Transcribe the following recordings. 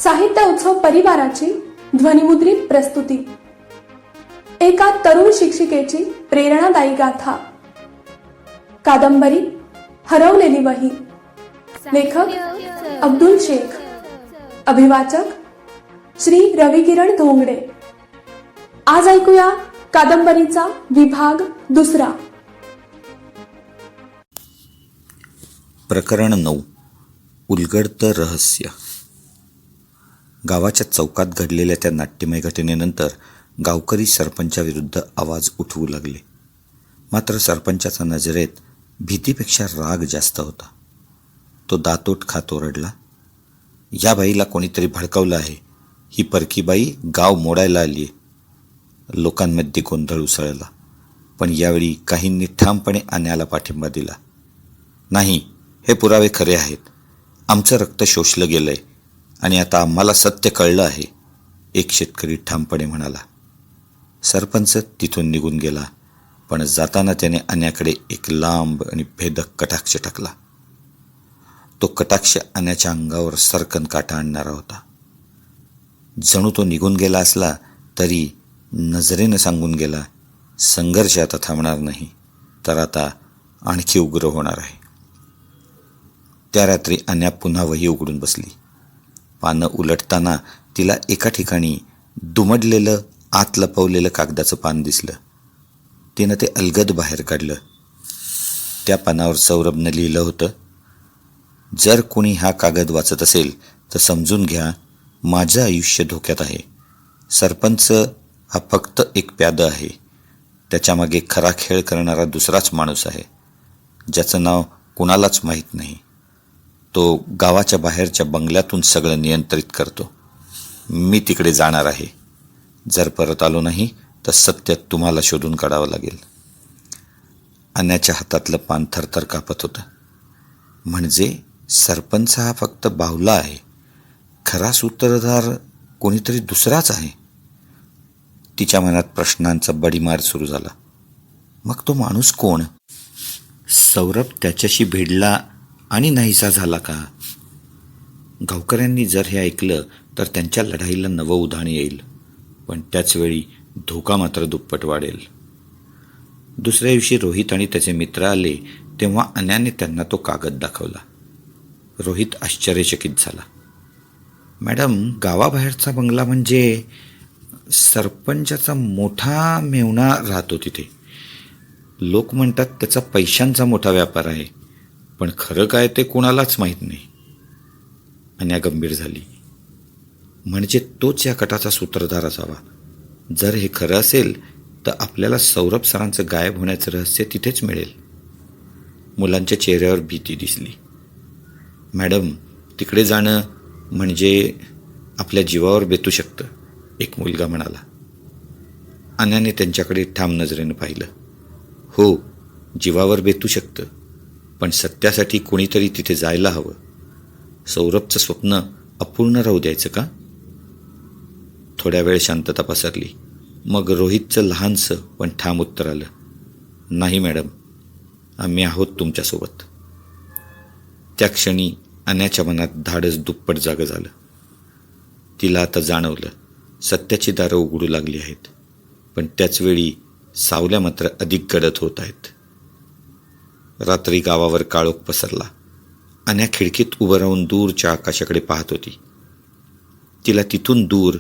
साहित्य उत्सव परिवाराची ध्वनिमुद्रित प्रस्तुती. एका तरुण शिक्षिकेची प्रेरणादायी गाथा. कादंबरी हरवलेली वही. लेखक अब्दुल शेख. अभिवाचक श्री रविकिरण धोंगडे. आज ऐकूया कादंबरीचा विभाग दुसरा. प्रकरण 9. उलगडतं रहस्य. गावाच्या चौकात घडलेल्या त्या नाट्यमय घटनेनंतर गावकरी सरपंचाविरुद्ध आवाज उठवू लागले. मात्र सरपंचाच्या नजरेत भीतीपेक्षा राग जास्त होता. तो दातोट खात ओरडला, या बाईला कोणीतरी भडकावलं आहे. ही परकी बाई गाव मोडायला आली आहे. लोकांमध्ये गोंधळ उसळला, पण यावेळी काहींनी ठामपणे आण्याला पाठिंबा दिला. नाही, हे पुरावे खरे आहेत. आमचं रक्त शोषलं गेलंय आणि आता आम्हाला सत्य कळलं आहे, एक शेतकरी ठामपणे म्हणाला. सरपंच तिथून निघून गेला, पण जाताना त्याने अन्याकडे एक लांब आणि भेदक कटाक्ष टाकला. तो कटाक्ष अन्याच्या अंगावर सरकन काटा आणणारा होता. जणू तो निघून गेला असला तरी नजरेनं सांगून गेला, संघर्ष आता थांबणार नाही, तर आता आणखी उग्र होणार आहे. त्या रात्री अन्या पुन्हा वही उघडून बसली. पानं उलटताना तिला एका ठिकाणी दुमडलेलं आत लपवलेलं कागदाचं पान दिसलं. तिनं ते अलगद बाहेर काढलं. त्या पानावर सौरभनं लिहिलं होतं, जर कोणी हा कागद वाचत असेल तर समजून घ्या, माझं आयुष्य धोक्यात आहे. सरपंच हा फक्त एक प्यादा आहे. त्याच्यामागे खरा खेळ करणारा दुसराच माणूस आहे, ज्याचं नाव कुणालाच माहीत नाही. तो गावाच्या बाहेरच्या बंगल्यातून सगळं नियंत्रित करतो. मी तिकडे जाणार आहे. जर परत आलो नाही तर सत्य तुम्हाला शोधून काढावं लागेल. अन्याच्या हातातलं पान थरथर कापत होतं. म्हणजे सरपंच हा फक्त बावला आहे, खरा सूत्रधार कोणीतरी दुसराच आहे. तिच्या मनात प्रश्नांचा बडीमार सुरू झाला. मग तो माणूस कोण? सौरभ त्याच्याशी भिडला आणि नाहीसा झाला का? गावकऱ्यांनी जर हे ऐकलं तर त्यांच्या लढाईला नवं उधाण येईल, पण त्याचवेळी धोका मात्र दुप्पट वाढेल. दुसऱ्या दिवशी रोहित आणि त्याचे मित्र आले तेव्हा अन्याने त्यांना तो कागद दाखवला. रोहित आश्चर्यचकित झाला. मॅडम, गावाबाहेरचा बंगला म्हणजे सरपंचाचा मोठा मेहुणा राहतो तिथे. लोक म्हणतात त्याचा पैशांचा मोठा व्यापार आहे, पण खरं काय ते कोणालाच माहीत नाही. अन्या गंभीर झाली. म्हणजे तोच या कटाचा सूत्रधार असावा. जर हे खरं असेल तर आपल्याला सौरभ सरांचं गायब होण्याचं रहस्य तिथेच मिळेल. मुलांच्या चेहऱ्यावर भीती दिसली. मॅडम, तिकडे जाणं म्हणजे आपल्या जीवावर बेतू शकतं, एक मुलगा म्हणाला. अन्याने त्यांच्याकडे ठाम नजरेनं पाहिलं. हो, जीवावर बेतू शकतं, पण सत्यासाठी कोणीतरी तिथे जायला हवं. सौरभचं स्वप्न अपूर्ण राहू द्यायचं का? थोड्या वेळ शांतता पसरली. मग रोहितचं लहानसं पण ठाम उत्तर आलं, नाही मॅडम, आम्ही आहोत तुमच्यासोबत. त्या क्षणी अन्याच्या मनात धाडस दुप्पट जागं झालं. तिला आता जाणवलं, सत्याची दारं उघडू लागली आहेत, पण त्याचवेळी सावल्या मात्र अधिक गडद होत आहेत. रात्री गावावर काळोख पसरला. अन्या खिडकीत उभं राहून दूरच्या आकाशाकडे पाहत होती. तिला तिथून दूर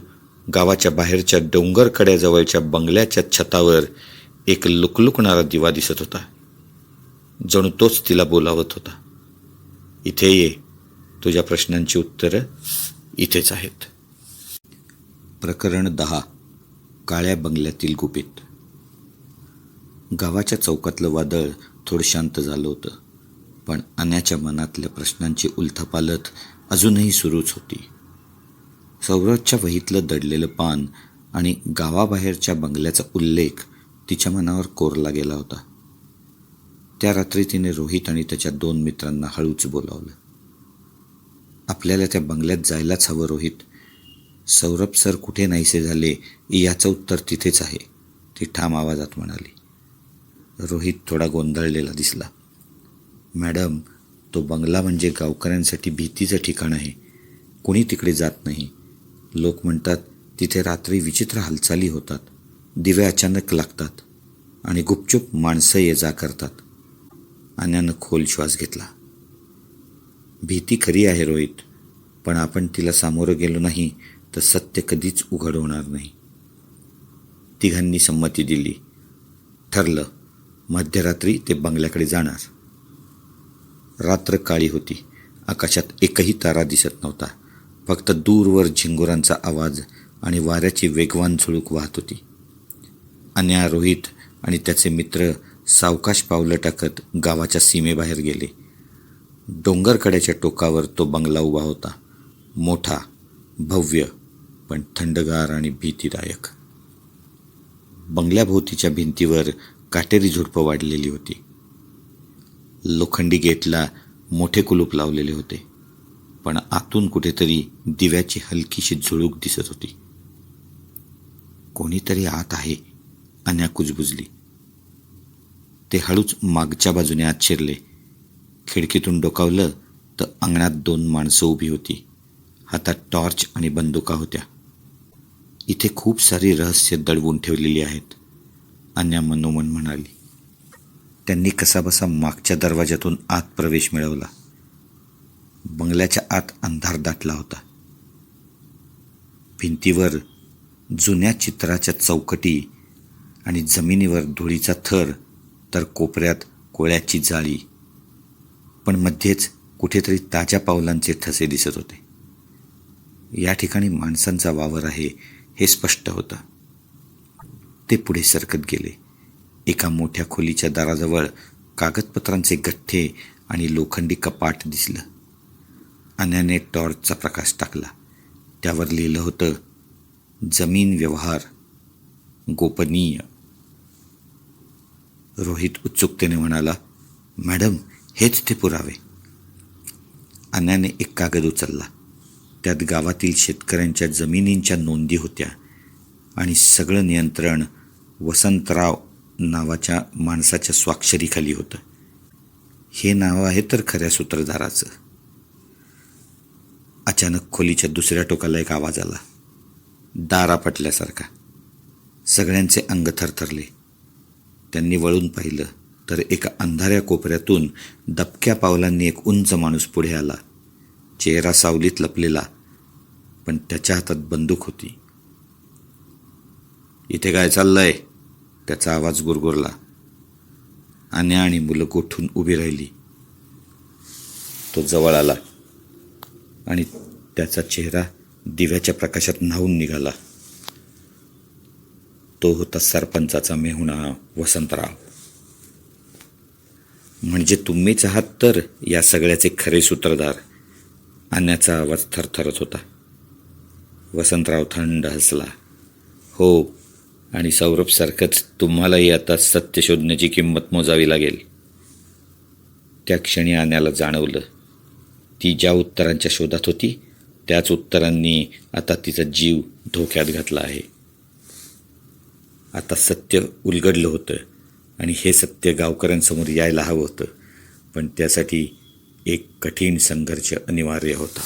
गावाच्या बाहेरच्या डोंगर कड्याजवळच्या बंगल्याच्या छतावर एक लुकलुकणारा दिवा दिसत होता. जणू तोच तिला बोलावत होता, इथे ये, तुझ्या प्रश्नांची उत्तरं इथेच आहेत. प्रकरण 10. काळ्या बंगल्यातील गुपित. गावाच्या चौकातलं वादळ थोडं शांत झालं होतं, पण अन्याच्या मनातल्या प्रश्नांची उलथापालथ अजूनही सुरूच होती. सौरभच्या वहीतलं दडलेलं पान आणि गावाबाहेरच्या बंगल्याचा उल्लेख तिच्या मनावर कोरला गेला होता. त्या रात्री तिने रोहित आणि त्याच्या 2 मित्रांना हळूच बोलावलं. आपल्याला त्या बंगल्यात जायलाच हवं रोहित. सौरभ सर कुठे नाहीसे झाले याचं उत्तर तिथेच आहे, ती ठाम आवाजात म्हणाली. रोहित थोडा गोंधळलेला दिसला. मॅडम, तो बंगला म्हणजे गावकऱ्यांसाठी भीतीचं ठिकाण आहे. कोणी तिकडे जात नाही. लोक म्हणतात तिथे रात्री विचित्र हालचाली होतात, दिवे अचानक लागतात आणि गुपचूप माणसं ये जा करतात. अन्यानं खोल श्वास घेतला. भीती खरी आहे रोहित, पण आपण तिला सामोरं गेलो नाही तर सत्य कधीच उघड होणार नाही. तिघांनी संमती दिली. ठरलं, मध्यरात्री ते बंगल्याकडे जाणार. रात्र काळी होती. आकाशात एकही तारा दिसत नव्हता. फक्त दूरवर झिंगुरांचा आवाज आणि वाऱ्याची वेगवान झुळूक वाहत होती. अन्या, रोहित आणि त्याचे मित्र सावकाश पावलं टाकत गावाच्या सीमेबाहेर गेले. डोंगरकड्याच्या टोकावर तो बंगला उभा होता. मोठा, भव्य, पण थंडगार आणि भीतीदायक. बंगल्याभोवतीच्या भिंतीवर काटेरी झुडपं वाढलेली होती. लोखंडी गेटला मोठे कुलूप लावलेले होते, पण आतून कुठेतरी दिव्याची हलकीशी झुळूक दिसत होती. कोणीतरी आत आहे, अन्या कुजबुजली. ते हळूच मागच्या बाजूने आत शिरले. खिडकीतून डोकावलं तर अंगणात 2 माणसं उभी होती. हातात टॉर्च आणि बंदुका होत्या. इथे खूप सारी रहस्य दडवून ठेवलेली आहेत, अन्या मनोमन म्हणाली. त्यांनी कसाबसा मागच्या दरवाजातून आत प्रवेश मिळवला. बंगल्याच्या आत अंधार दाटला होता. भिंतीवर जुन्या चित्राच्या चौकटी आणि जमिनीवर धुळीचा थर, तर कोपऱ्यात कोळ्याची जाळी, पण मध्येच कुठेतरी ताज्या पावलांचे ठसे दिसत होते. या ठिकाणी माणसांचा वावर आहे हे स्पष्ट होतं. ते पुढे सरकत गेले. एका मोठ्या खोलीच्या दाराजवळ कागदपत्रांचे गठ्ठे आणि लोखंडी कपाट दिसलं. अन्याने टॉर्चचा प्रकाश टाकला. त्यावर लिहिलं होतं, जमीन व्यवहार गोपनीय. रोहित उत्सुकतेने म्हणाला, मॅडम, हेच ते पुरावे. अन्याने एक कागद उचलला. त्यात गावातील शेतकऱ्यांच्या जमिनींच्या नोंदी होत्या आणि सगळं नियंत्रण वसंतराव नावाच्या माणसाच्या स्वाक्षरीखाली होतं. हे नाव आहे तर खऱ्या सूत्रधाराचं. अचानक खोलीच्या दुसऱ्या टोकाला एक आवाज आला, दार आपटल्यासारखा. सगळ्यांचे अंग थरथरले. त्यांनी वळून पाहिलं तर एका अंधाऱ्या कोपऱ्यातून दबक्या पावलांनी एक उंच माणूस पुढे आला. चेहरा सावलीत लपलेला, पण त्याच्या हातात बंदूक होती. इथे काय चाललंय? त्याचा आवाज गुरगुरला. अन्या आणि मुलं गोठून उभी राहिली. तो जवळ आला आणि त्याचा चेहरा दिव्याच्या प्रकाशात न्हावून निघाला. तो होता सरपंचाचा मेहुणा वसंतराव. म्हणजे तुम्हीच आहात तर या सगळ्याचे खरे सूत्रधार. अन्याचा आवाज थरथरत होता. वसंतराव थंड हसला. हो, आणि सौरभसारखंच तुम्हालाही आता सत्य शोधण्याची किंमत मोजावी लागेल. त्या क्षणी अन्याला जाणवलं, ती ज्या उत्तरांच्या शोधात होती त्याच उत्तरांनी आता तिचा जीव धोक्यात घातला आहे. आता सत्य उलगडलं होतं आणि हे सत्य गावकऱ्यांसमोर यायला हवं होतं, पण त्यासाठी एक कठीण संघर्ष अनिवार्य होता.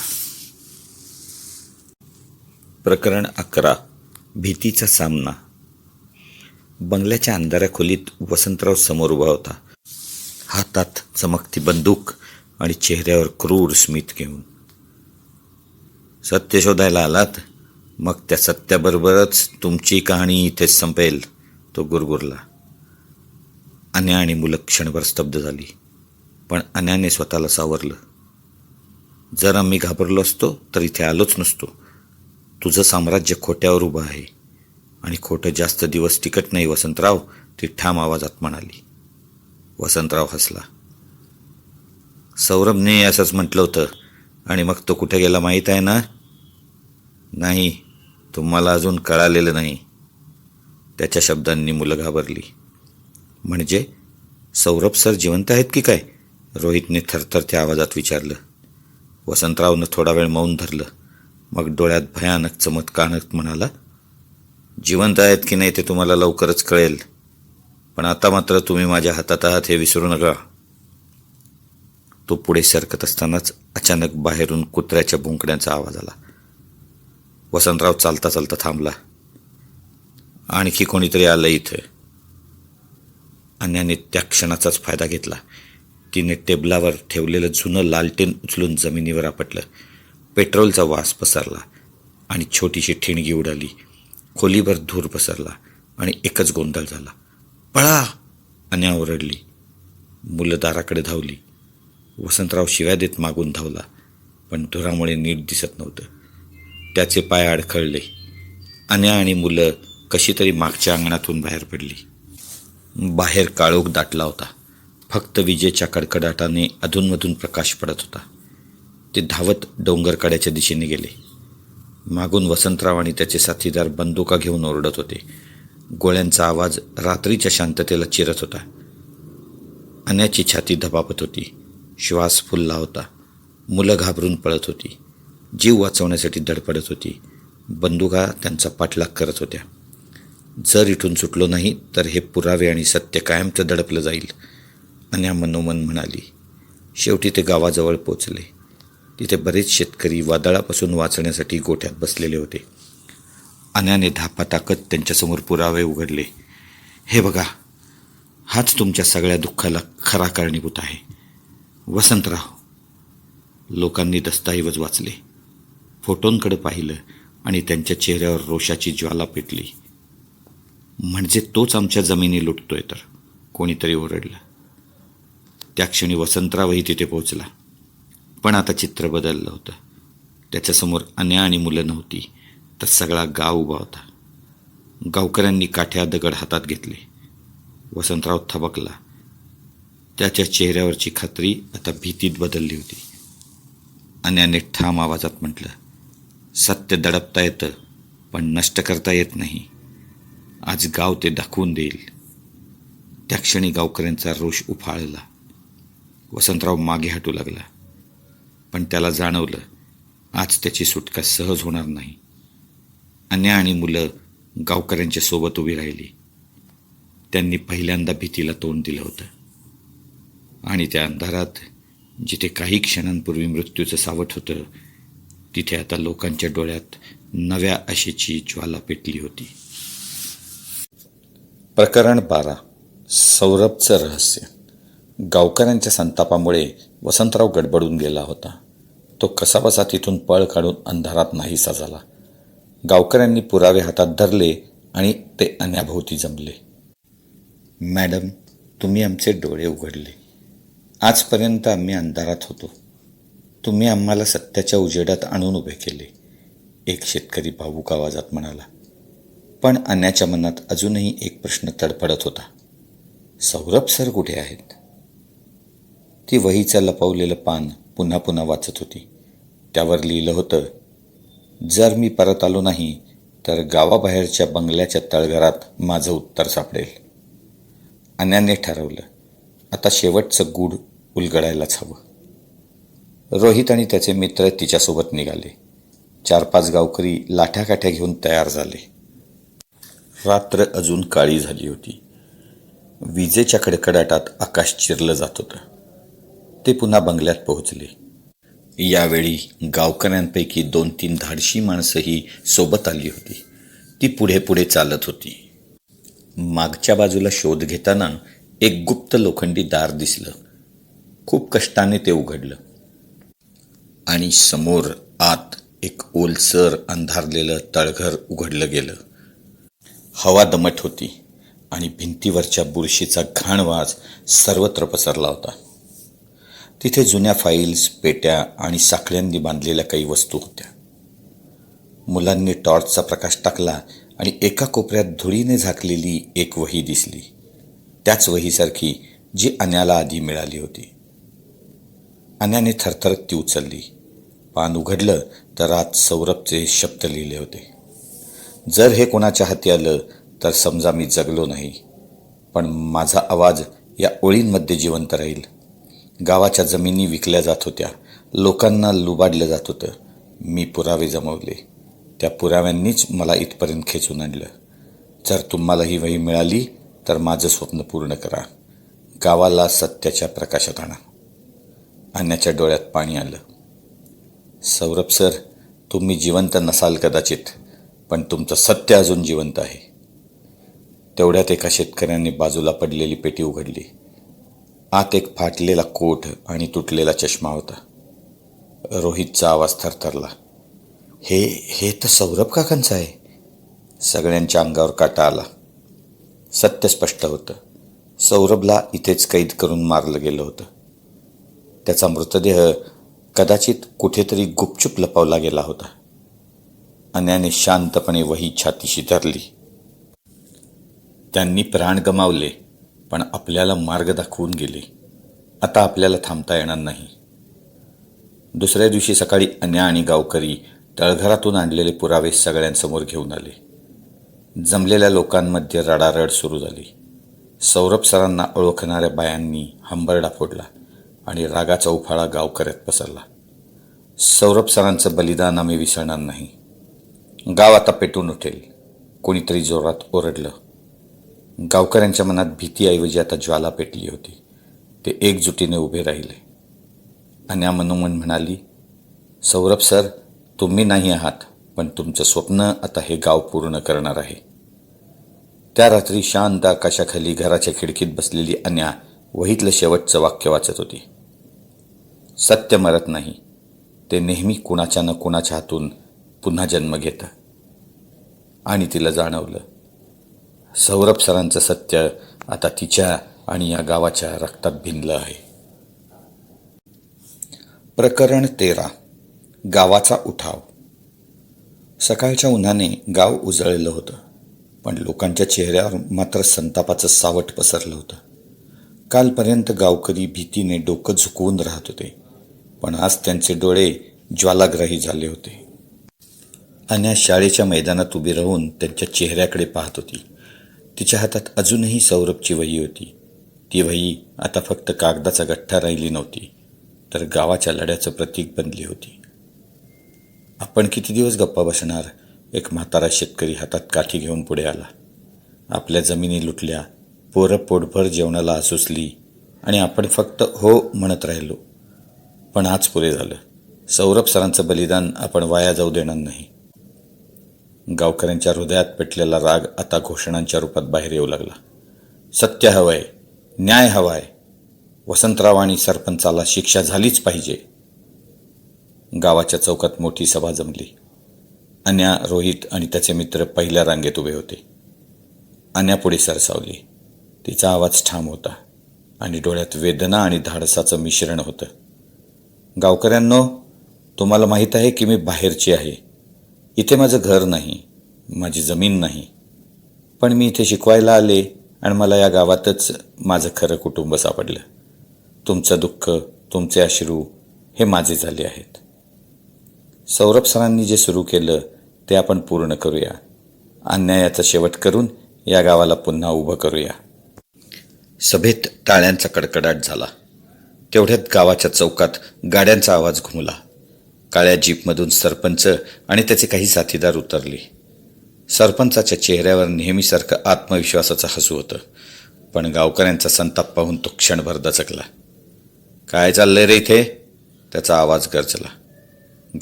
प्रकरण 11. भीतीचा सामना. बंगल्याच्या अंधाऱ्या खोलीत वसंतराव समोर उभा होता. हातात चमकती बंदूक आणि चेहऱ्यावर क्रूर स्मित घेऊन. सत्य शोधायला आलात? मग त्या सत्याबरोबरच तुमची कहाणी इथेच संपेल, तो गुरगुरला. अन्या आणि मुलं क्षणभर स्तब्ध झाली, पण अन्याने स्वतःला सावरलं. जर आम्ही घाबरलो असतो तर इथे आलोच नसतो. तुझं साम्राज्य खोट्यावर उभं आहे आणि खोटं जास्त दिवस टिकत नाही वसंतराव, ती ठाम आवाजात म्हणाली. वसंतराव हसला. सौरभने असंच म्हटलं होतं, आणि मग तो कुठे गेला माहीत आहे ना? नाही, तुम्हाला अजून कळालेलं नाही. त्याच्या शब्दांनी मुलं घाबरली. म्हणजे सौरभ सर जिवंत आहेत की काय? रोहितने थरथरत्या आवाजात विचारलं. वसंतरावनं थोडा वेळ मौन धरलं. मग डोळ्यात भयानक चमत्कार आणत म्हणाला, जिवंत आहेत की नाही ते तुम्हाला लवकरच कळेल, पण आता मात्र तुम्ही माझ्या हातात आहात हे विसरू नका. तो पुढे सरकत असतानाच अचानक बाहेरून कुत्र्याच्या भुंकण्याचा आवाज आला. वसंतराव चालता चालता थांबला. आणखी कोणीतरी आलं इथं. अन्याने त्या क्षणाचाच फायदा घेतला. तिने टेबलावर ठेवलेलं जुनं लालटेन उचलून जमिनीवर आपटलं. पेट्रोलचा वास पसरला आणि छोटीशी ठिणगी उडाली. खोलीभर धूर पसरला आणि एकच गोंधळ झाला. पळा! अन्या ओरडली. मुलं दाराकडे धावली. वसंतराव शिव्या देत मागून धावला, पण धुरामुळे नीट दिसत नव्हतं. त्याचे पाय अडखळले. अन्या आणि मुलं कशी तरी मागच्या अंगणातून बाहेर पडली. बाहेर काळोख दाटला होता. फक्त विजेच्या कडकडाटाने अधूनमधून प्रकाश पडत होता. ते धावत डोंगरकड्याच्या दिशेने गेले. मागून वसंतराव आणि त्याचे साथीदार बंदुका घेऊन ओरडत होते. गोळ्यांचा आवाज रात्रीच्या शांततेला चिरत होता. अन्याची छाती धबापत होती. श्वास फुलला होता. मुलं घाबरून पळत होती. जीव वाचवण्यासाठी धडपडत होती. बंदुका त्यांचा पाठलाग करत होत्या. जर इथून सुटलो नाही तर हे पुरावे आणि सत्य कायमचं दडपलं जाईल, अन्या मनोमन म्हणाली. शेवटी ते गावाजवळ पोचले. तिथे बरेच शेतकरी वादळापासून वाचण्यासाठी गोठ्यात बसलेले होते. अन्याने धापा टाकत त्यांच्यासमोर पुरावे उघडले. हे बघा, हाच तुमच्या सगळ्या दुःखाला खरा कारणीभूत आहे. वसंतराव. लोकांनी दस्तऐवज वाचले. फोटोंकडे पाहिलं आणि त्यांच्या चेहऱ्यावर रोषाची ज्वाला पेटली. म्हणजे तोच आमच्या जमिनी लुटतोय तर, कोणीतरी ओरडलं. त्या क्षणी वसंतरावही तिथे पोहोचला. पण आता चित्र बदललं होतं. त्याच्यासमोर अन्या आणि मुलं नव्हती, तर सगळा गाव उभा होता. गावकऱ्यांनी काठ्या दगड हातात घेतले. वसंतराव थबकला. त्याच्या चेहऱ्यावरची खात्री आता भीतीत बदलली होती. अन्याने ठाम आवाजात म्हटलं, सत्य दडपता येतं, पण नष्ट करता येत नाही. आज गाव ते दाखवून देईल. त्या क्षणी गावकऱ्यांचा रोष उफाळला. वसंतराव मागे हटू लागला, पण त्याला जाणवलं आज त्याची सुटका सहज होणार नाही. अन्या आणि मुलं गावकऱ्यांच्या सोबत उभी राहिली. त्यांनी पहिल्यांदा भीतीला तोंड दिलं होतं. आणि त्या अंधारात जिथे काही क्षणांपूर्वी मृत्यूचं सावट होतं, तिथे आता लोकांच्या डोळ्यात नव्या आशेची ज्वाला पेटली होती. प्रकरण 12. सौरभचं रहस्य. गावकऱ्यांच्या संतापामुळे वसंतराव गडबडून गेला होता. तो कसाबसा तिथून पळ काढून अंधारात नाहीसा झाला. गावकऱ्यांनी पुरावे हातात धरले आणि ते अन्याभोवती जमले. मॅडम, तुम्ही आमचे डोळे उघडले. आजपर्यंत आम्ही अंधारात होतो. तुम्ही आम्हाला सत्याच्या उजेडात आणून उभे केले, एक शेतकरी भावूक आवाजात म्हणाला. पण अन्याच्या मनात अजूनही एक प्रश्न तडफडत होता. सौरभ सर कुठे आहेत? ती वहीचं लपवलेलं पान पुन्हा पुन्हा वाचत होती. त्यावर लिहिलं होतं, जर मी परत आलो नाही तर गावाबाहेरच्या बंगल्याच्या तळघरात माझं उत्तर सापडेल. अन्याने ठरवलं, आता शेवटचं गूढ उलगडायलाच हवं. रोहित आणि त्याचे मित्र तिच्यासोबत निघाले. 4-5 गावकरी लाठ्याकाठ्या घेऊन तयार झाले. रात्र अजून काळी झाली होती. विजेच्या कडकडाटात आकाश चिरलं जात होतं. ते पुन्हा बंगल्यात पोहोचले. यावेळी गावकऱ्यांपैकी 2-3 धाडशी माणसंही सोबत आली होती. ती पुढे पुढे चालत होती. मागच्या बाजूला शोध घेताना एक गुप्त लोखंडी दार दिसलं. खूप कष्टाने ते उघडलं आणि समोर आत एक ओलसर अंधारलेलं तळघर उघडलं गेलं. हवा दमट होती आणि भिंतीवरच्या बुरशीचा घाण वास सर्वत्र पसरला होता. तिथे जुन्या फाईल्स, पेट्या आणि साखळ्यांनी बांधलेल्या काही वस्तू होत्या. मुलांनी टॉर्चचा प्रकाश टाकला आणि एका कोपऱ्यात धुळीने झाकलेली एक वही दिसली. त्याच वहीसारखी जी अन्याला आधी मिळाली होती. अन्याने थरथरत ती उचलली. पान उघडलं तर आत सौरभचे शब्द लिहिले होते. जर हे कोणाच्या हाती आलं तर समजा मी जगलो नाही, पण माझा आवाज या ओळींमध्ये जिवंत राहील. गावाच्या जमिनी विकल्या जात होत्या, लोकांना लुबाडलं जात होतं. मी पुरावे जमवले. त्या पुराव्यांनीच मला इथपर्यंत खेचून आणलं. जर तुम्हाला ही वही मिळाली तर माझं स्वप्न पूर्ण करा. गावाला सत्याच्या प्रकाशात आणा. अन्याच्या डोळ्यात पाणी आलं. सौरभ सर, तुम्ही जिवंत नसाल कदाचित, पण तुमचं सत्य अजून जिवंत आहे. तेवढ्यात एका शेतकऱ्याने बाजूला पडलेली पेटी उघडली. आत एक फाटलेला कोट आणि तुटलेला चष्मा होता. रोहितचा आवाज थरथरला. हे तर सौरभ काकांचं आहे. सगळ्यांच्या अंगावर काटा आला. सत्य स्पष्ट होतं. सौरभला इथेच कैद करून मारलं गेलं होतं. त्याचा मृतदेह कदाचित कुठेतरी गुपचूप लपवला गेला होता. अन्याने शांतपणे वही छातीशी धरली. त्यांनी प्राण गमावले, पण आपल्याला मार्ग दाखवून गेले. आता आपल्याला थांबता येणार नाही. दुसऱ्या दिवशी सकाळी अन्या आणि गावकरी तळघरातून आणलेले पुरावे सगळ्यांसमोर घेऊन आले. जमलेल्या लोकांमध्ये रडारड सुरू झाली. सौरभ सरांना ओळखणाऱ्या बायांनी हंबरडा फोडला आणि रागाचा उफाळा गावकऱ्यात पसरला. सौरभ सरांचं बलिदान आम्ही विसरणार नाही. गाव आता पेटून उठेल, कोणीतरी जोरात ओरडलं. गावकऱ्यांच्या मनात भीतीऐवजी आता ज्वाला पेटली होती. ते एकजुटीने उभे राहिले. अन्या मनोमन म्हणाली, सौरभ सर, तुम्ही नाही आहात, पण तुमचं स्वप्न आता हे गाव पूर्ण करणार आहे. त्या रात्री शांत आकाशाखाली घराच्या खिडकीत बसलेली अन्या वहीतलं शेवटचं वाक्य वाचत होती. सत्य मरत नाही, ते नेहमी कुणाच्या न कुणाच्या हातून पुन्हा जन्म घेतं. आणि तिला जाणवलं, सौरभ सरांचं सत्य आता तिच्या आणि या गावाच्या रक्तात भिनलं आहे. प्रकरण 13. गावाचा उठाव. सकाळच्या उन्हाने गाव उजळलं होतं, पण लोकांच्या चेहऱ्यावर मात्र संतापाचं सावट पसरलं होतं. कालपर्यंत गावकरी भीतीने डोकं झुकवून राहत होते, पण आज त्यांचे डोळे ज्वालाग्राही झाले होते. अन्या शाळेच्या मैदानात उभी राहून त्यांच्या चेहऱ्याकडे पाहत होती. तिच्या हातात अजूनही सौरभची वही होती. ती वही आता फक्त कागदाचा गठ्ठा राहिली नव्हती, तर गावाच्या लढ्याचं प्रतीक बनली होती. आपण किती दिवस गप्पा बसणार? एक म्हातारा शेतकरी हातात काठी घेऊन पुढे आला. आपल्या जमिनी लुटल्या, पोरं पोटभर जेवणाला आसुसली आणि आपण फक्त हो म्हणत राहिलो. पण आज पुरे झालं. सौरभ सरांचं बलिदान आपण वाया जाऊ देणार नाही. गावकऱ्यांच्या हृदयात पेटलेला राग आता घोषणांच्या रूपात बाहेर येऊ लागला. सत्य हवंय, न्याय हवाय, वसंतराव आणि सरपंचाला शिक्षा झालीच पाहिजे. गावाच्या चौकात मोठी सभा जमली. अन्या, रोहित आणि त्याचे मित्र पहिल्या रांगेत उभे होते. अन्या पुढे सरसावली. तिचा आवाज ठाम होता आणि डोळ्यात वेदना आणि धाडसाचं मिश्रण होतं. गावकऱ्यांनो, तुम्हाला माहीत आहे की मी बाहेरची आहे. इथे माझं घर नाही, माझी जमीन नाही, पण मी इथे शिकवायला आले आणि मला या गावातच माझं खरं कुटुंब सापडलं. तुमचं दुःख, तुमचे अश्रू हे माझे झाले आहेत. सौरभ सरांनी जे सुरू केलं ते आपण पूर्ण करूया. अन्यायाचा शेवट करून या गावाला पुन्हा उभं करूया. सभेत टाळ्यांचा कडकडाट झाला. तेवढ्यात गावाच्या चौकात गाड्यांचा आवाज घुमला. काळ्या जीपमधून सरपंच आणि त्याचे काही साथीदार उतरले. सरपंचाच्या चेहऱ्यावर नेहमीसारखं आत्मविश्वासाचं हसू होतं, पण गावकऱ्यांचा संताप पाहून तो क्षणभर दचकला. काय चाललंय रे इथे? त्याचा आवाज गरजला.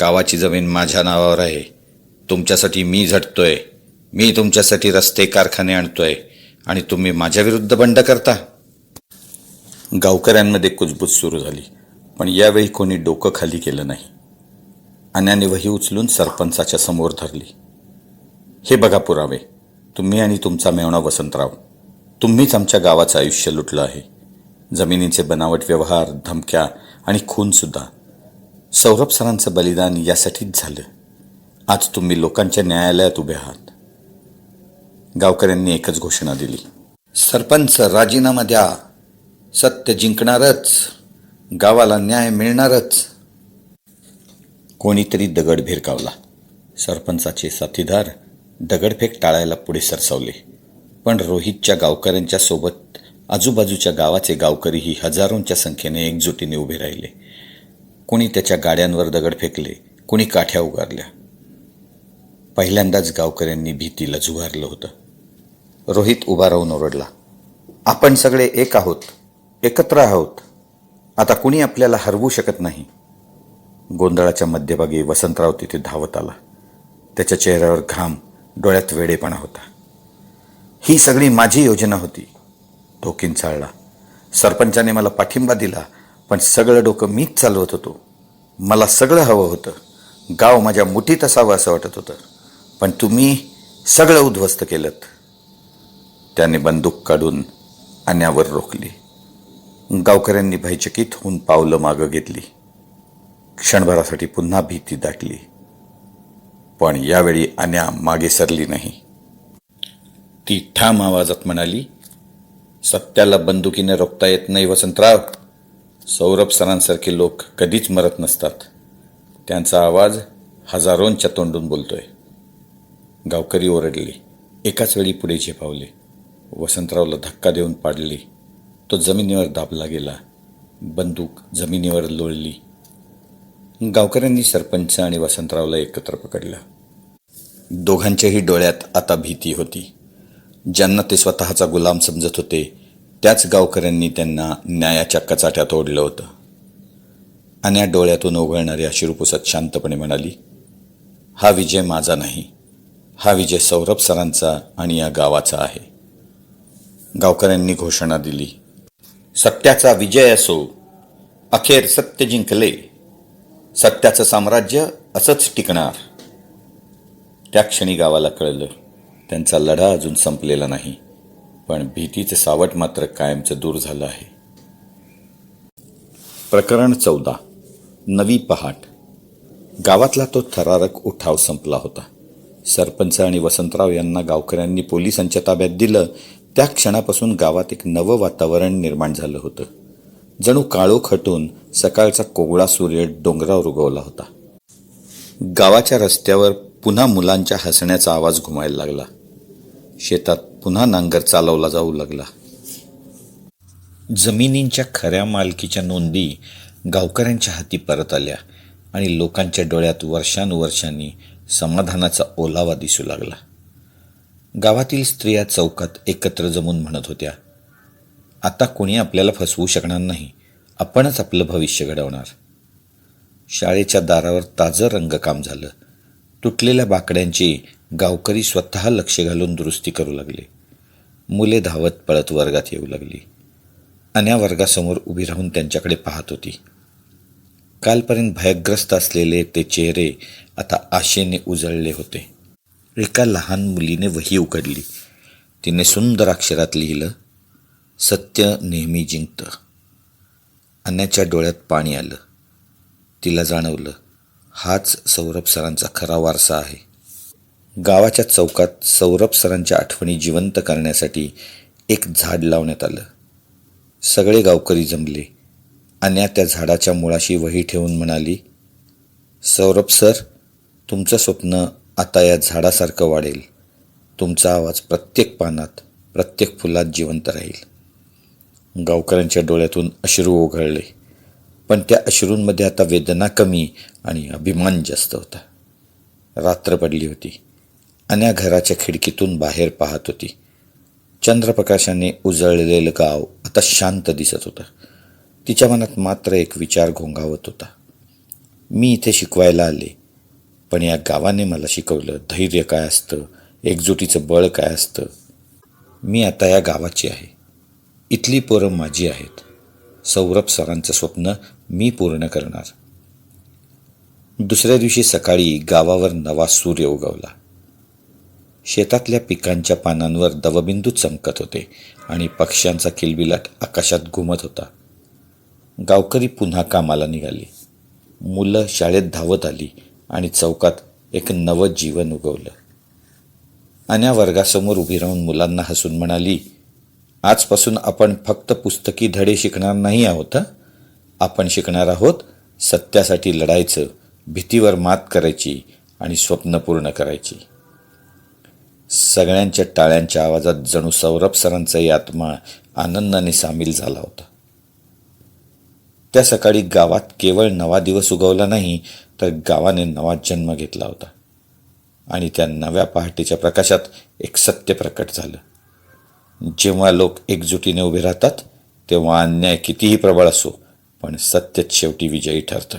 गावाची जमीन माझ्या नावावर आहे. तुमच्यासाठी मी झटतोय. मी तुमच्यासाठी रस्ते, कारखाने आणतोय आणि तुम्ही माझ्या विरुद्ध बंड करता. गावकऱ्यांमध्ये कुजबूज सुरू झाली, पण यावेळी कोणी डोकं खाली केलं नाही. अन्याने वही उचलून सरपंचाच्या समोर धरली. हे बघा पुरावे. तुम्ही आणि तुमचा मेवणा वसंतराव, तुम्हीच आमच्या गावाचं आयुष्य लुटलं आहे. जमिनीचे बनावट व्यवहार, धमक्या आणि खूनसुद्धा. सौरभ सरांचं बलिदान यासाठीच झालं. आज तुम्ही लोकांच्या न्यायालयात उभे आहात. गावकऱ्यांनी एकच घोषणा दिली, सरपंच राजीनामा द्या. सत्य जिंकणारच, गावाला न्याय मिळणारच. कोणीतरी दगड भिरकावला. सरपंचाचे साथीदार दगडफेक टाळायला पुढे सरसावले, पण रोहितच्या गावकऱ्यांच्या सोबत आजूबाजूच्या गावाचे गावकरीही हजारोंच्या संख्येने एकजुटीने उभे राहिले. कोणी त्याच्या गाड्यांवर दगड फेकले, कोणी काठ्या उगारल्या. पहिल्यांदाच गावकऱ्यांनी भीतीला झुगारलं होतं. रोहित उभा राहून ओरडला, आपण सगळे एक आहोत, एकत्र आहोत. आता कुणी आपल्याला हरवू शकत नाही. गोंधळाच्या मध्यभागी वसंतराव तिथे धावत आला. त्याच्या चेहऱ्यावर घाम, डोळ्यात वेडेपणा होता. ही सगळी माझी योजना होती, तो किंचाळला. सरपंचाने मला पाठिंबा दिला, पण सगळं डोकं मीच चालवत होतो. मला सगळं हवं होतं. गाव माझ्या मुठीत असावं असं वाटत होतं, पण तुम्ही सगळं उद्ध्वस्त केलं. त्याने बंदूक काढून अन्यावर रोखली. गावकऱ्यांनी भयचकित होऊन पावलं मागं घेतली. क्षणभरासाठी पुन्हा भीती दाटली, पण यावेळी अन्या मागे सरली नाही. ती ठाम आवाजात म्हणाली, सत्याला बंदुकीने रोखता येत नाही वसंतराव. सौरभ सरांसारखे लोक कधीच मरत नसतात. त्यांचा आवाज हजारोंच्या तोंडून बोलतोय. गावकरी ओरडले. एकाच वेळी पुढे झेपावले. वसंतरावला धक्का देऊन पाडले. तो जमिनीवर दाबला गेला. बंदूक जमिनीवर लोळली. गावकऱ्यांनी सरपंच आणि वसंतरावला एकत्र पकडलं. दोघांच्याही डोळ्यात आता भीती होती. ज्यांना ते स्वतःचा गुलाम समजत होते, त्याच गावकऱ्यांनी त्यांना न्यायाच्या कचाट्यात ओढलं होतं. अन्या डोळ्यातून ओघळणाऱ्या अश्रू पुसत शांतपणे म्हणाली, हा विजय माझा नाही, हा विजय सौरभ सरांचा आणि या गावाचा आहे. गावकऱ्यांनी घोषणा दिली, सत्याचा विजय असो. अखेर सत्य जिंकले. सत्याचं साम्राज्य असंच टिकणार. त्या क्षणी गावाला कळलं, त्यांचा लढा अजून संपलेला नाही, पण भीतीचं सावट मात्र कायमचं दूर झालं आहे. प्रकरण 14. नवी पहाट. गावातला तो थरारक उठाव संपला होता. सरपंच आणि वसंतराव यांना गावकऱ्यांनी पोलिसांच्या ताब्यात दिलं. त्या क्षणापासून गावात एक नवं वातावरण निर्माण झालं होतं. जणू काळोख हटून सकाळचा कोवळा सूर्य डोंगरावर उगवला होता. गावाच्या रस्त्यावर पुन्हा मुलांच्या हसण्याचा आवाज घुमायला लागला. शेतात पुन्हा नांगर चालवला जाऊ लागला. जमिनींच्या खऱ्या मालकीच्या नोंदी गावकऱ्यांच्या हाती परत आल्या आणि लोकांच्या डोळ्यात वर्षानुवर्षांनी समाधानाचा ओलावा दिसू लागला. गावातील स्त्रिया चौकात एकत्र जमून म्हणत होत्या, आता कोणी आपल्याला फसवू शकणार नाही, आपणच आपलं भविष्य घडवणार. शाळेच्या दारावर ताजं रंगकाम झालं. तुटलेल्या बाकड्यांची गावकरी स्वतः लक्ष घालून दुरुस्ती करू लागले. मुले धावत पळत वर्गात येऊ लागली. अन्या वर्गासमोर उभी राहून त्यांच्याकडे पाहत होती. कालपर्यंत भयग्रस्त असलेले ते चेहरे आता आशेने उजळले होते. एका लहान मुलीने वही उघडली. तिने सुंदर अक्षरात लिहिलं, सत्य नेहमी जिंकतं. अन्याच्या डोळ्यात पाणी आलं. तिला जाणवलं, हाच सौरभ सरांचा खरा वारसा आहे. गावाच्या चौकात सौरभ सरांच्या आठवणी जिवंत करण्यासाठी एक झाड लावण्यात आलं. सगळे गावकरी जमले. अन्या त्या झाडाच्या मुळाशी वही ठेवून म्हणाली, सौरभ सर, तुमचं स्वप्न आता या झाडासारखं वाढेल. तुमचा आवाज प्रत्येक पानात, प्रत्येक फुलात जिवंत राहील. गावकऱ्यांच्या डोळ्यातून अश्रू ओघळले, पण त्या अश्रूंमध्ये आता वेदना कमी आणि अभिमान जास्त होता. रात्र पडली होती. अन्या घराच्या खिडकीतून बाहेर पाहत होती. चंद्रप्रकाशाने उजळलेलं गाव आता शांत दिसत होतं. तिच्या मनात मात्र एक विचार घोंघावत होता, मी इथे शिकवायला आले, पण या गावाने मला शिकवलं धैर्य काय असतं, एकजुटीचं बळ काय असतं. मी आता या गावाची आहे. इथली पोरं माझी आहेत. सौरभ सरांचं स्वप्न मी पूर्ण करणार. दुसऱ्या दिवशी सकाळी गावावर नवा सूर्य उगवला. शेतातल्या पिकांच्या पानांवर दवबिंदू चमकत होते आणि पक्ष्यांचा किलबिलाट आकाशात घुमत होता. गावकरी पुन्हा कामाला निघाली. मुलं शाळेत धावत आली आणि चौकात एक नवं जीवन उगवलं. अन्या वर्गासमोर उभी राहून मुलांना हसून म्हणाली, आजपासून आपण फक्त पुस्तकी धडे शिकणार नाही आहोत. आपण शिकणार आहोत सत्यासाठी लढायचं, भीतीवर मात करायची आणि स्वप्न पूर्ण करायची. सगळ्यांच्या टाळ्यांच्या आवाजात जणू सौरभ सरांचाही आत्मा आनंदाने सामील झाला होता. त्या सकाळी गावात केवळ नवा दिवस उगवला नाही, तर गावाने नवा जन्म घेतला होता. आणि त्या नव्या पहाटेच्या प्रकाशात एक सत्य प्रकट झालं. जेव्हा लोक एकजुटीने उभे राहतात, तेव्हा अन्याय कितीही प्रबळ असो, पण सत्यच शेवटी विजयी ठरतं.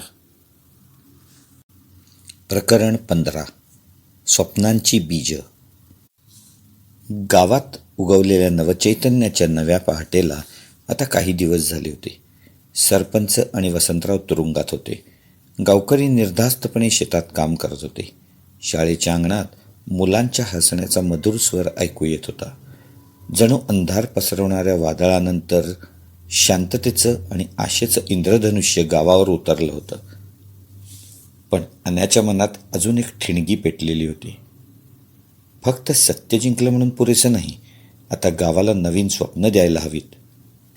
प्रकरण 15. स्वप्नांची बीज. गावात उगवलेल्या नवचैतन्याच्या नव्या पहाटेला आता काही दिवस झाले होते. सरपंच आणि वसंतराव तुरुंगात होते. गावकरी निर्धास्तपणे शेतात काम करत होते. शाळेच्या अंगणात मुलांच्या हसण्याचा मधुर स्वर ऐकू येत होता. जणू अंधार पसरवणाऱ्या वादळानंतर शांततेचं आणि आशेचं इंद्रधनुष्य गावावर उतरलं होतं. पण अन्याच्या मनात अजून एक ठिणगी पेटलेली होती. फक्त सत्य जिंकलं म्हणून पुरेसं नाही, आता गावाला नवीन स्वप्न द्यायला हवीत.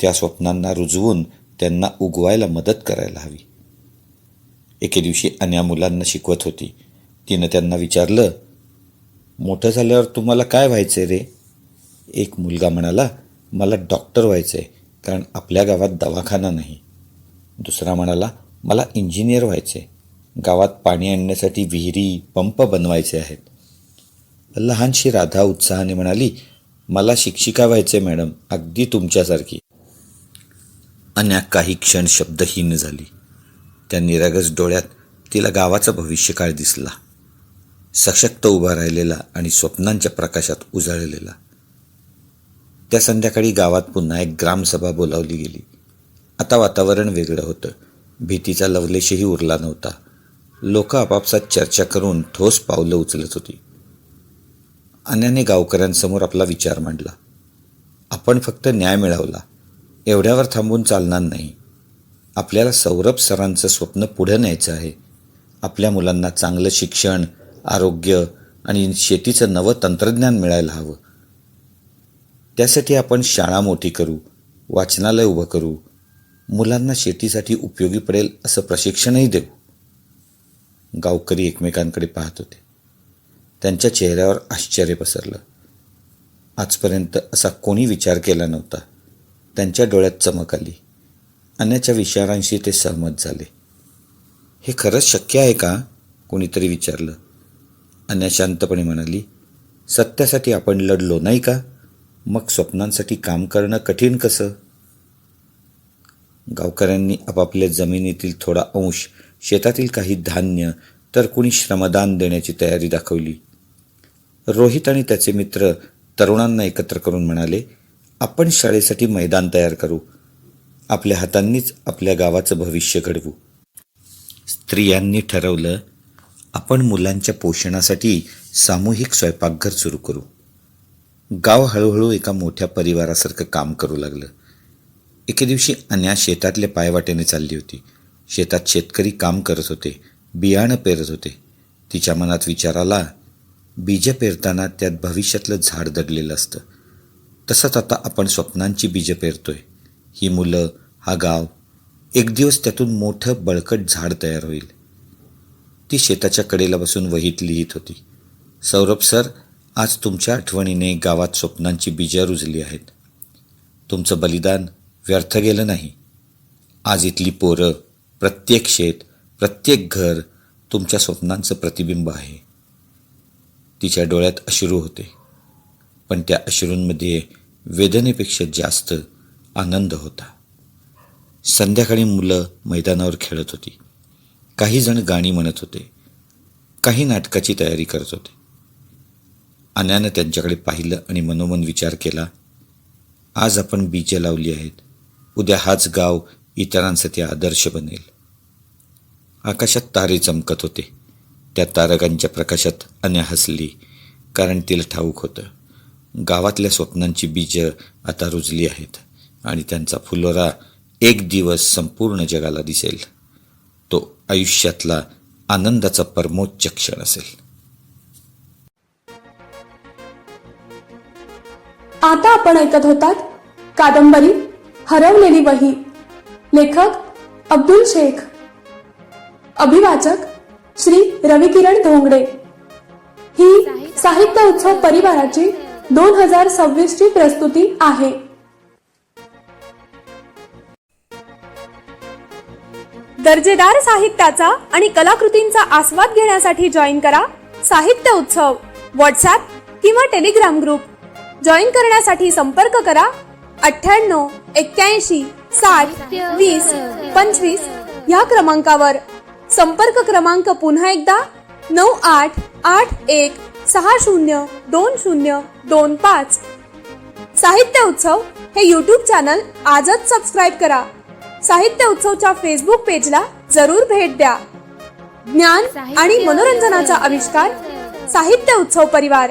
त्या स्वप्नांना रुजवून त्यांना उगवायला मदत करायला हवी. एके दिवशी अन्या मुलांना शिकवत होती. तिनं त्यांना विचारलं, मोठं झाल्यावर तुम्हाला काय व्हायचंय रे? एक मुलगा म्हणाला, मला डॉक्टर व्हायचंय, कारण आपल्या गावात दवाखाना नाही. दुसरा म्हणाला, मला इंजिनियर व्हायचंय, गावात पाणी आणण्यासाठी विहिरी, पंप बनवायचे आहेत. लहानशी राधा उत्साहाने म्हणाली, मला शिक्षिका व्हायचंय मॅडम, अगदी तुमच्यासारखी. अन्या काही क्षण शब्दहीन झाली. त्या निरागस डोळ्यात तिला गावाचा भविष्यकाळ दिसला, सशक्त उभा राहिलेला आणि स्वप्नांच्या प्रकाशात उजळलेला. त्या संध्याकाळी गावात पुन्हा एक ग्रामसभा बोलावली गेली. आता वातावरण वेगळं होतं. भीतीचा लवलेशही उरला नव्हता. लोक आपापसात चर्चा करून ठोस पावलं उचलत होती. अन्याने गावकऱ्यांसमोर आपला विचार मांडला. आपण फक्त न्याय मिळवला एवढ्यावर थांबून चालणार नाही. आपल्याला सौरभ सरांचं स्वप्न पुढे न्यायचं आहे. आपल्या मुलांना चांगलं शिक्षण, आरोग्य आणि शेतीचं नवं तंत्रज्ञान मिळायला हवं. त्यासाठी आपण शाळा मोठी करू, वाचनालय उभं करू, मुलांना शेतीसाठी उपयोगी पडेल असं प्रशिक्षणही देऊ. गावकरी एकमेकांकडे पाहत होते. त्यांच्या चेहऱ्यावर आश्चर्य पसरलं. आजपर्यंत असा कोणी विचार केला नव्हता. त्यांच्या डोळ्यात चमक आली. अन्याच्या विचारांशी ते सहमत झाले. हे खरंच शक्य आहे का? कोणीतरी विचारलं. अन्या शांतपणे म्हणाली, सत्यासाठी आपण लढलो नाही का? मग स्वप्नांसाठी काम करणं कठीण कसं? गावकऱ्यांनी आपापल्या जमिनीतील थोडा अंश, शेतातील काही धान्य, तर कुणी श्रमदान देण्याची तयारी दाखवली. रोहित आणि त्याचे मित्र तरुणांना एकत्र करून म्हणाले, आपण शाळेसाठी मैदान तयार करू. आपल्या हातांनीच आपल्या गावाचं भविष्य घडवू. स्त्रियांनी ठरवलं, आपण मुलांच्या पोषणासाठी सामूहिक स्वयंपाकघर सुरू करू. गाव हळूहळू एका मोठ्या परिवारासारखं काम करू लागलं. एके दिवशी अन्या शेतातल्या पायवाटेने चालली होती. शेतात शेतकरी काम करत होते, बियाणं पेरत होते. तिच्या मनात विचार आला, बीज पेरताना त्यात भविष्यातलं झाड दडलेलं असतं. तसंच आता आपण स्वप्नांची बीज पेरतोय. ही मुलं, हा गाव, एक दिवस त्यातून मोठं बळकट झाड तयार होईल. ती शेताच्या कडेला बसून वहीत लिहित होती. सौरभ सर, आज तुमच्या आठवणीने गावात स्वप्नांची बीजं रुजली आहेत. तुमचं बलिदान व्यर्थ गेलं नाही. आज इथली पोरं, प्रत्येक शेत, प्रत्येक घर तुमच्या स्वप्नांचं प्रतिबिंब आहे. तिच्या डोळ्यात अश्रू होते, पण त्या अश्रूंमध्ये वेदनेपेक्षा जास्त आनंद होता. संध्याकाळी मुलं मैदानावर खेळत होती. काही जण गाणी म्हणत होते, काही नाटकाची तयारी करत होते. अन्यानं त्यांच्याकडे पाहिलं आणि मनोमन विचार केला, आज आपण बीजं लावली आहेत, उद्या हाच गाव इतरांसाठी आदर्श बनेल. आकाशात तारे चमकत होते. त्या तारकांच्या प्रकाशात अन्या हसली, कारण तिला ठाऊक होतं, गावातल्या स्वप्नांची बीजं आता रुजली आहेत आणि त्यांचा फुलोरा एक दिवस संपूर्ण जगाला दिसेल. तो आयुष्यातला आनंदाचा परमोच्च क्षण असेल. आता आपण ऐकत होतात कादंबरी हरवलेली वही. लेखक अब्दुल शेख. अभिवाचक श्री रविकिरण धोंगडे. ही साहित्य उत्सव परिवाराची 2026 ची प्रस्तुती आहे. दर्जेदार साहित्याचा आणि कलाकृतींचा आस्वाद घेण्यासाठी जॉईन करा साहित्य उत्सव व्हॉट्सॲप किंवा टेलिग्राम ग्रुप. जॉईन करण्यासाठी संपर्क करा 98 81 602025 या क्रमांकावर. संपर्क क्रमांक पुन्हा एकदा 9881602025. साहित्य उत्सव हे यूट्यूब चॅनल आजच सबस्क्राईब करा. साहित्य उत्सवच्या फेसबुक पेजला जरूर भेट द्या. ज्ञान आणि मनोरंजनाचा आविष्कार साहित्य उत्सव परिवार.